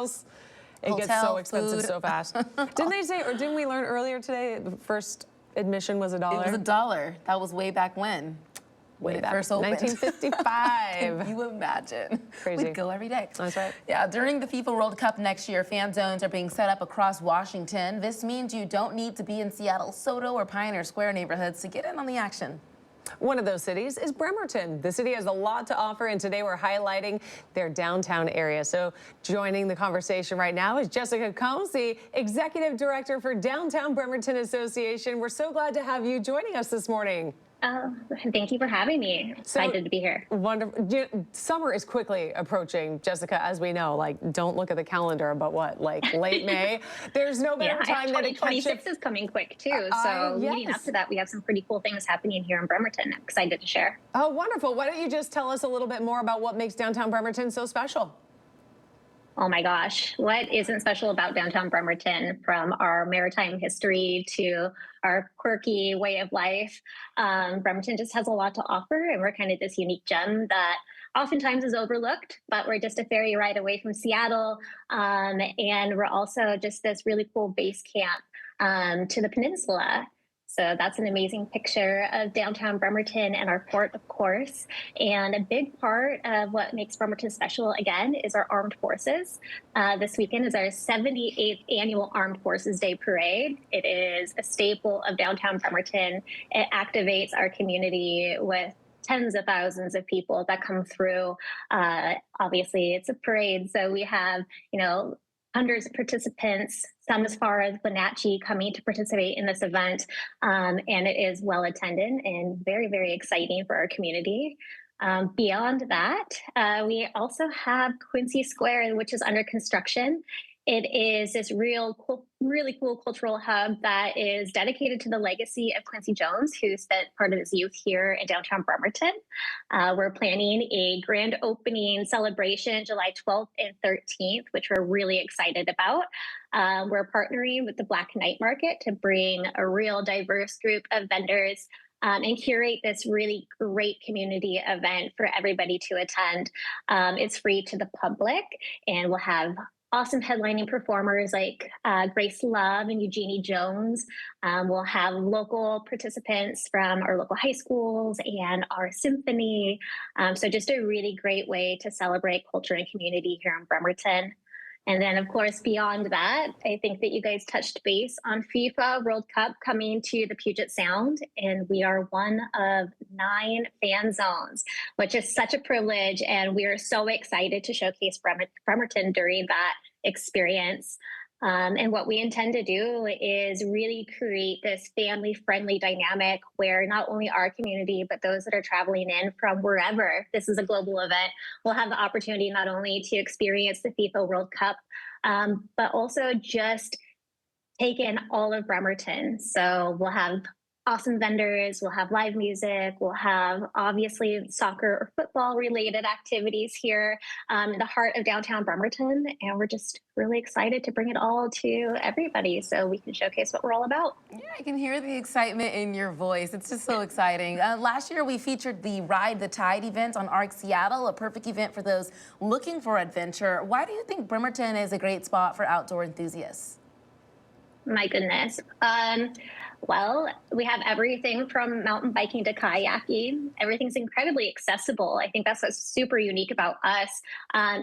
else. It gets so expensive so fast. Didn't they say, or didn't we learn earlier today, the first admission was $1? It was $1. That was way back when. Way back. First opened. 1955. Can you imagine? Crazy. We'd go every day. That's right. Yeah, during the FIFA World Cup next year, fan zones are being set up across Washington. This means you don't need to be in Seattle's Soto or Pioneer Square neighborhoods to get in on the action. One of those cities is Bremerton. The city has a lot to offer, and today we're highlighting their downtown area. So joining the conversation right now is Jessica Combs, the Executive Director for Downtown Bremerton Association. We're so glad to have you joining us this morning. Thank you for having me. Excited to be here. Wonderful. Summer is quickly approaching, Jessica, as we know. Like, don't look at the calendar, but what, like late May? There's no better time than 2026 is coming quick too. So leading up to that, we have some pretty cool things happening here in Bremerton. I'm excited to share. Oh, wonderful. Why don't you just tell us a little bit more about what makes downtown Bremerton so special? Oh my gosh, what isn't special about downtown Bremerton, from our maritime history to our quirky way of life? Bremerton just has a lot to offer, and we're kind of this unique gem that oftentimes is overlooked, but we're just a ferry ride away from Seattle. And we're also just this really cool base camp to the peninsula. So that's an amazing picture of downtown Bremerton and our port, of course. And a big part of what makes Bremerton special, again, is our armed forces. This weekend is our 78th annual Armed Forces Day Parade. It is a staple of downtown Bremerton. It activates our community with tens of thousands of people that come through. Obviously, it's a parade, so we have, hundreds of participants, some as far as Wenatchee, coming to participate in this event. And it is well attended and very, very exciting for our community. Beyond that, we also have Quincy Square, which is under construction. It is this really cool cultural hub that is dedicated to the legacy of Quincy Jones, who spent part of his youth here in downtown Bremerton. We're planning a grand opening celebration July 12th and 13th, which we're really excited about. We're partnering with the Black Night Market to bring a real diverse group of vendors and curate this really great community event for everybody to attend. It's free to the public, and we'll have awesome headlining performers like Grace Love and Eugenie Jones. We'll have local participants from our local high schools and our symphony. So just a really great way to celebrate culture and community here in Bremerton. And then, of course, beyond that, I think that you guys touched base on FIFA World Cup coming to the Puget Sound, and we are one of 9 fan zones, which is such a privilege, and we are so excited to showcase Bremerton during that experience. And what we intend to do is really create this family-friendly dynamic where not only our community, but those that are traveling in from wherever, this is a global event, will have the opportunity not only to experience the FIFA World Cup, but also just take in all of Bremerton. So we'll have awesome vendors, we'll have live music, we'll have obviously soccer or football related activities here in the heart of downtown Bremerton. And we're just really excited to bring it all to everybody so we can showcase what we're all about. Yeah, I can hear the excitement in your voice. It's just so exciting. Last year we featured the Ride the Tide event on ARC Seattle, a perfect event for those looking for adventure. Why do you think Bremerton is a great spot for outdoor enthusiasts? My goodness. Well, we have everything from mountain biking to kayaking. Everything's incredibly accessible. I think that's what's super unique about us,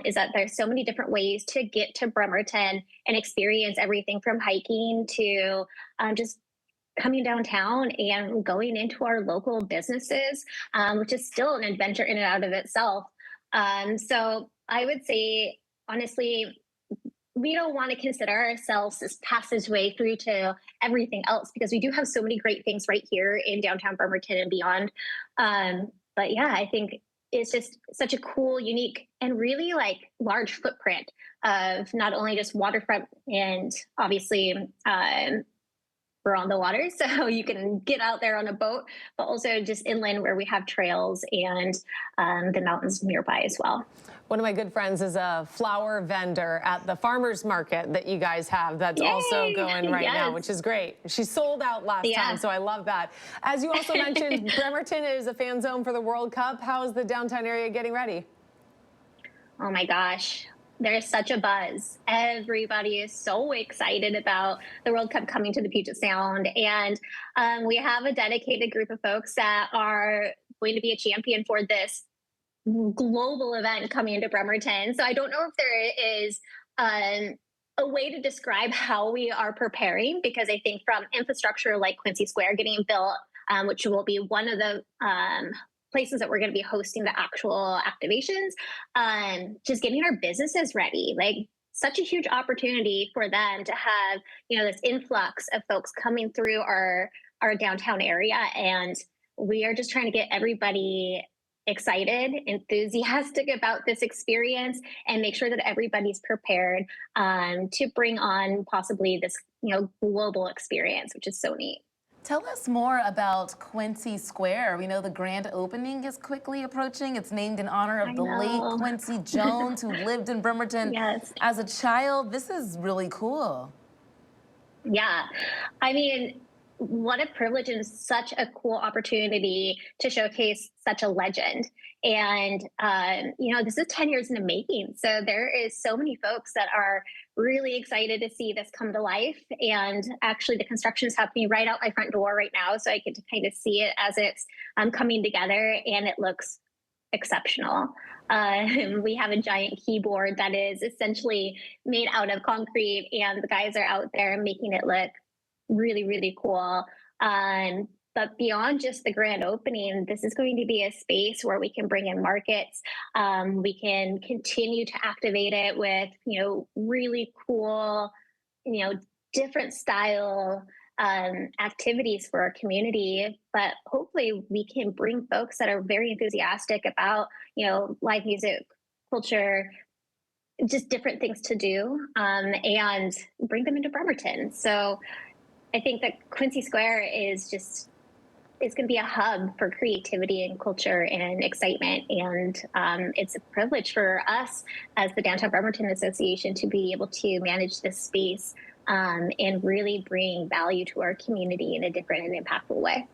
is that there's so many different ways to get to Bremerton and experience everything from hiking to just coming downtown and going into our local businesses, which is still an adventure in and out of itself. So I would say, honestly, we don't want to consider ourselves this passageway through to everything else, because we do have so many great things right here in downtown Bremerton and beyond. But yeah, I think it's just such a cool, unique, and really large footprint of not only just waterfront, and obviously we're on the water, so you can get out there on a boat, but also just inland where we have trails and the mountains nearby as well. One of my good friends is a flower vendor at the farmers market that you guys have that's also going right now, which is great. She sold out last time, so I love that. As you also mentioned, Bremerton is a fan zone for the World Cup. How is the downtown area getting ready? Oh my gosh. There's such a buzz. Everybody is so excited about the World Cup coming to the Puget Sound. And we have a dedicated group of folks that are going to be a champion for this global event coming into Bremerton. So I don't know if there is a way to describe how we are preparing, because I think from infrastructure like Quincy Square getting built, which will be one of the places that we're going to be hosting the actual activations, just getting our businesses ready, like such a huge opportunity for them to have, this influx of folks coming through our downtown area. And we are just trying to get everybody excited, enthusiastic about this experience, and make sure that everybody's prepared to bring on possibly this, global experience, which is so neat. Tell us more about Quincy Square. We know the grand opening is quickly approaching. It's named in honor of the late Quincy Jones, who lived in Bremerton as a child. This is really cool. Yeah. I mean, what a privilege and such a cool opportunity to showcase such a legend. And, this is 10 years in the making. So there is so many folks that are really excited to see this come to life. And actually the construction is happening right out my front door right now. So I get to kind of see it as it's coming together, and it looks exceptional. We have a giant keyboard that is essentially made out of concrete, and the guys are out there making it look really, really cool. But beyond just the grand opening, this is going to be a space where we can bring in markets. We can continue to activate it with, really cool, different style activities for our community. But hopefully we can bring folks that are very enthusiastic about, live music, culture, just different things to do, and bring them into Bremerton. So I think that Quincy Square is going to be a hub for creativity and culture and excitement. And it's a privilege for us as the Downtown Bremerton Association to be able to manage this space and really bring value to our community in a different and impactful way.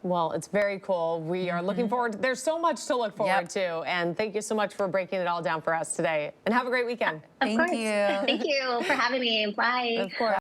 Well, it's very cool. We are looking forward. There's so much to look forward to. And thank you so much for breaking it all down for us today. And have a great weekend. Thank you. Thank you for having me. Bye. Of course.